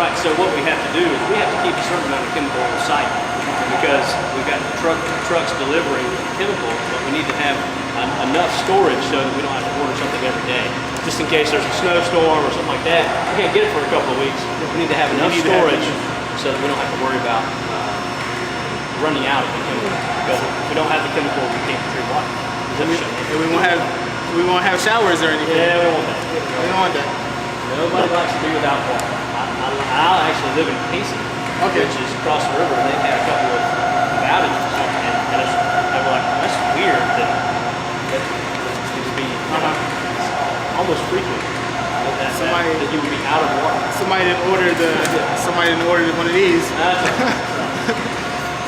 Right, so what we have to do is we have to keep a certain amount of chemical on site because we've got trucks delivering chemical, but we need to have enough storage so that we don't have to order something every day. Just in case there's a snowstorm or something like that, we can't get it for a couple of weeks. We need to have enough storage so that we don't have to worry about running out of the chemical. Because if we don't have the chemical, we can't drink water. And we won't have showers or anything. Yeah, we don't want that. We don't want that. Nobody likes to be without water. I actually live in Casey, which is across the river, and they've had a couple of outages. And I'm like, that's weird that it would be almost frequent that you would be out of water. Somebody didn't order one of these.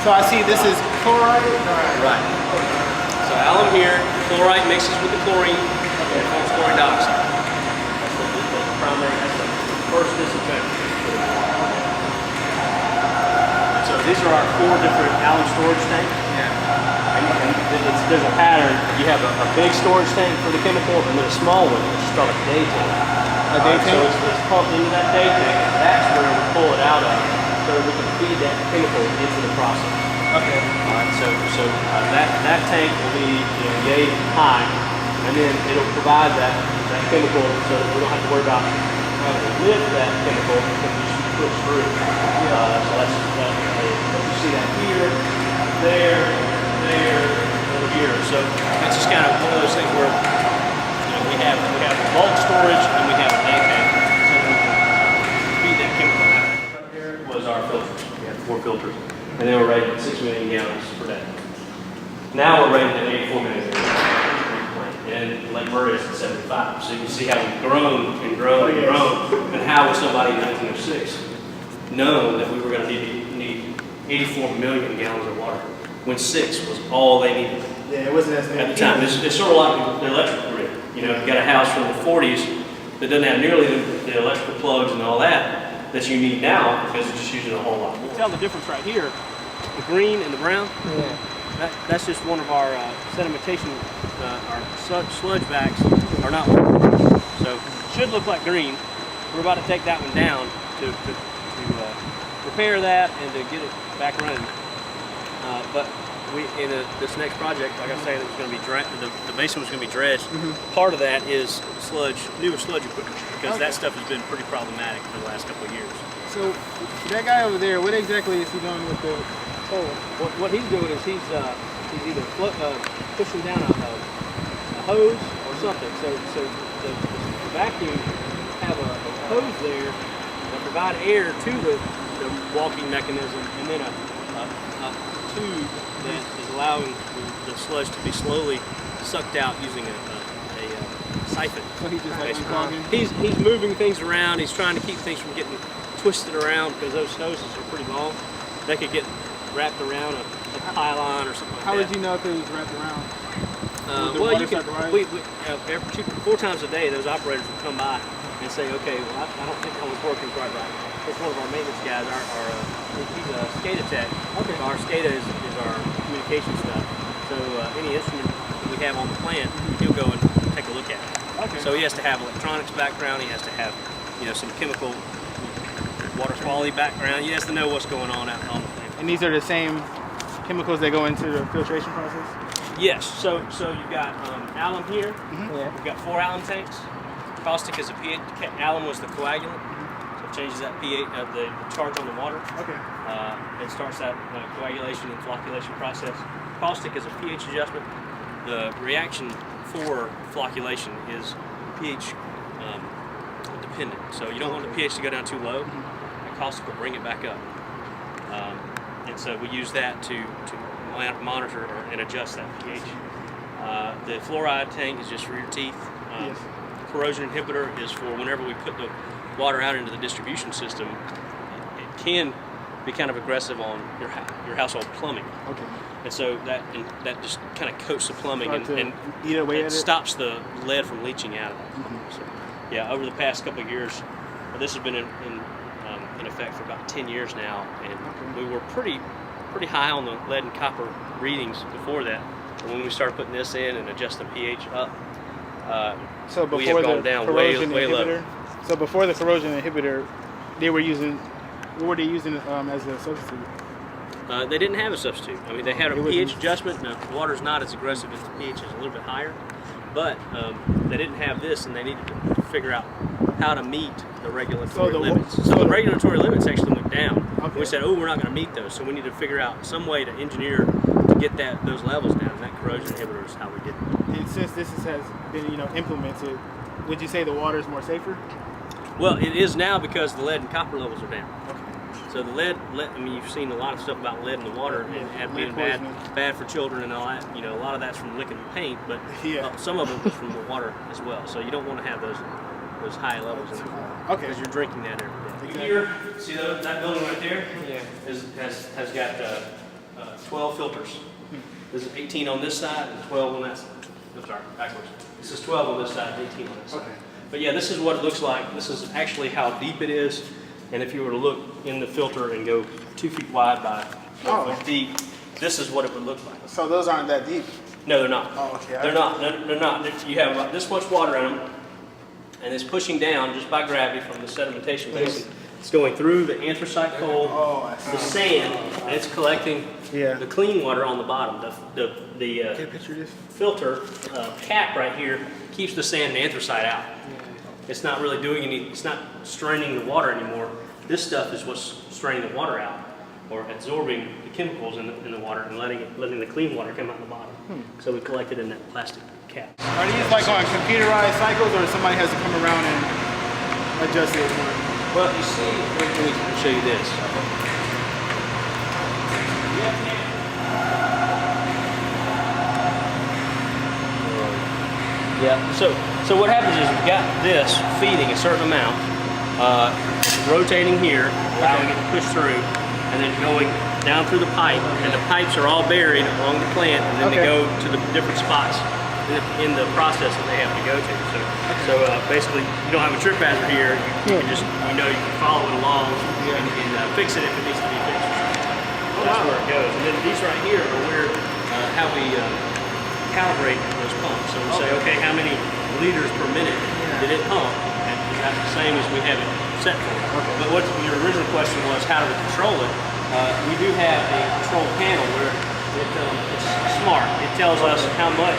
So I see this is chloride. Right. So alum here, chloride mixes with the chlorine and forms chlorine dioxide. That's the primary, that's the first disinfectant. So these are our 4 different alum storage tanks. Yeah. And there's a pattern. You have a big storage tank for the chemical and then a small one, which is called a day tank. A day tank? So it's pumped into that day tank, and that's where we pull it out of so we can feed that chemical into the process. Okay. All right, so that tank will be yay high, and then it'll provide that chemical so that we don't have to worry about having to lift that chemical because we just push through. So that's you see that here, there, over here. So that's just kind of one of those things where we have bulk storage and we have a day tank so that we can feed that chemical out. Right here was our filters. We had 4 filters. And they were rated at 6 million gallons per day. Now we're rated at 84 million gallons. And Lake Murray is at 75. So you can see how we've grown and grown and grown. And how would somebody in 1906 know that we were going to need 84 million gallons of water when 6 was all they needed? Yeah, it wasn't as many at the time. It's sort of like the electrical grid. You know, you've got a house from the 40s that doesn't have nearly the electrical plugs and all that you need now because it's just using a whole lot more. You tell the difference right here, the green and the brown. Yeah. That's just one of our sedimentation, our sludge bags are not working. So it should look like green. We're about to take that one down to repair that and to get it back running. But in this next project, like I say, it was going to be the basin was going to be dredged. Part of that is newer sludge equipment, because that stuff has been pretty problematic for the last couple of years. So that guy over there, what exactly is he doing with the hole? What he's doing is he's either pushing down a hose or something. So the vacuum have a hose there that provide air to the walking mechanism, and then a tube that is allowing the sludge to be slowly sucked out using a siphon. So he's just he's moving things around. He's trying to keep things from getting twisted around because those hoses are pretty long. They could get wrapped around a pylon or something like that. How would you know if it was wrapped around? Well, you can. 4 times a day, those operators will come by and say, "Okay, well, I don't think I was working quite right." It's one of our maintenance guys. He's a SCADA tech. Okay. Our SCADA is our communication stuff. So any instrument that we have on the plant, he'll go and take a look at it. Okay. So he has to have electronics background. He has to have, some chemical, water quality background. He has to know what's going on out on the plant. And these are the same chemicals that go into the filtration process? Yes. So you've got alum here. Yeah. We've got 4 alum tanks. Caustic is a pH. Alum was the coagulant. Changes that pH of the charge on the water. Okay. It starts that coagulation and flocculation process. Caustic is a pH adjustment. The reaction for flocculation is pH dependent. So you don't want the pH to go down too low. The caustic will bring it back up. And so we use that to monitor and adjust that pH. The fluoride tank is just for your teeth. Yes. Corrosion inhibitor is for whenever we put the water out into the distribution system, it can be kind of aggressive on your household plumbing. Okay. And so that just kind of coats the plumbing and eat away at it? Stops the lead from leaching out of it. So, yeah, over the past couple of years, this has been in effect for about 10 years now, and we were pretty high on the lead and copper readings before that. And when we started putting this in and adjusting the pH up, so we have gone down way low. So before the corrosion inhibitor, they were using, what were they using as a substitute? They didn't have a substitute. I mean, they had a It pH wasn't- adjustment. Now, the water's not as aggressive as the pH is a little bit higher, but they didn't have this, and they needed to figure out how to meet the regulatory limits. So the regulatory limits actually went down. Okay. We said, oh, we're not going to meet those, so we need to figure out some way to engineer to get those levels down. And that corrosion inhibitor is how we did it. And since this has been, implemented, would you say the water is more safer? Well, it is now because the lead and copper levels are down. Okay. So the lead, I mean, you've seen a lot of stuff about lead in the water and being Lead poisoning. bad for children and all that. A lot of that's from licking paint, but Yeah. some of it was from the water as well. So you don't want to have those high levels in it. Okay. Because you're drinking that every day. Exactly. Here, see that building right there? Yeah. Has got 12 filters. There's 18 on this side and 12 on that side. I'm sorry, backwards. This is 12 on this side, 18 on this side. Okay. But yeah, this is what it looks like. This is actually how deep it is. And if you were to look in the filter and go 2 feet wide by 1 foot deep, this is what it would look like. So those aren't that deep? No, they're not. Oh, okay. They're not. They're not. You have about this much water in them, and it's pushing down just by gravity from the sedimentation basin. It's going through the anthracite coal, Oh, I see. the sand, and it's collecting Yeah. the clean water on the bottom. The Get a picture of this? filter cap right here keeps the sand and anthracite out. It's not really doing it's not straining the water anymore. This stuff is what's straining the water out, or absorbing the chemicals in the water and letting the clean water come out the bottom. So we collect it in that plastic cap. Are these like on computerized cycles, or somebody has to come around and adjust it? Well, you see, let me show you this. Yeah, so what happens is we've got this feeding a certain amount, it's rotating here, allowing it to push through, and then going down through the pipe, and the pipes are all buried along the plant, and then they go to the different spots in the process that they have to go to. So basically, you don't have a trip hazard here, you can just, you can follow it along and fix it if it needs to be fixed. That's where it goes. And then these right here are where, how we calibrate those pumps. So we say, okay, how many liters per minute did it pump? And that's the same as we have it set for. But what your original question was, how do we control it? We do have a control panel where it's smart. It tells us how much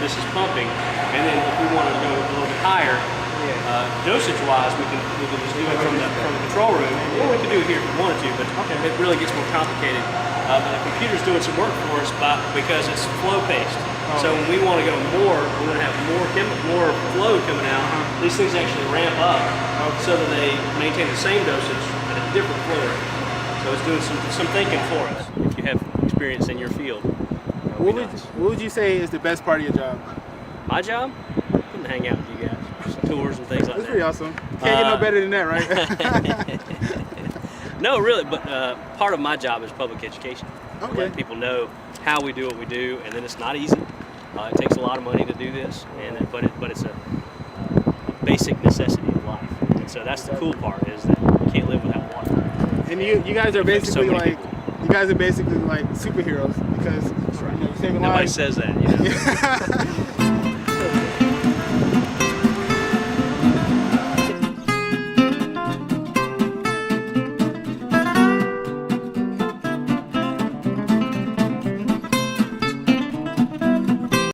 this is pumping, and then if we want to go a little bit higher, dosage-wise, we can just do it from the control room, or we can do it here if we wanted to, but it really gets more complicated. But the computer's doing some work for us because it's flow-paced. So when we want to go more, we're going to have more flow coming out. These things actually ramp up so that they maintain the same dosage at a different flow rate. So it's doing some thinking for us. If you have experience in your field, What would you say is the best part of your job? my job? Getting to hang out with you guys, tours and things like That's that. pretty awesome. Can't get no better than that, right? No, really, but part of my job is public education. Okay. Let people know how we do what we do, and then it's not easy. It takes a lot of money to do this, but it's a basic necessity of life. And so that's the cool part, is that you can't live without water. And you guys are Affects so basically many like people. you guys are basically like superheroes because you're saving Nobody lives. says that,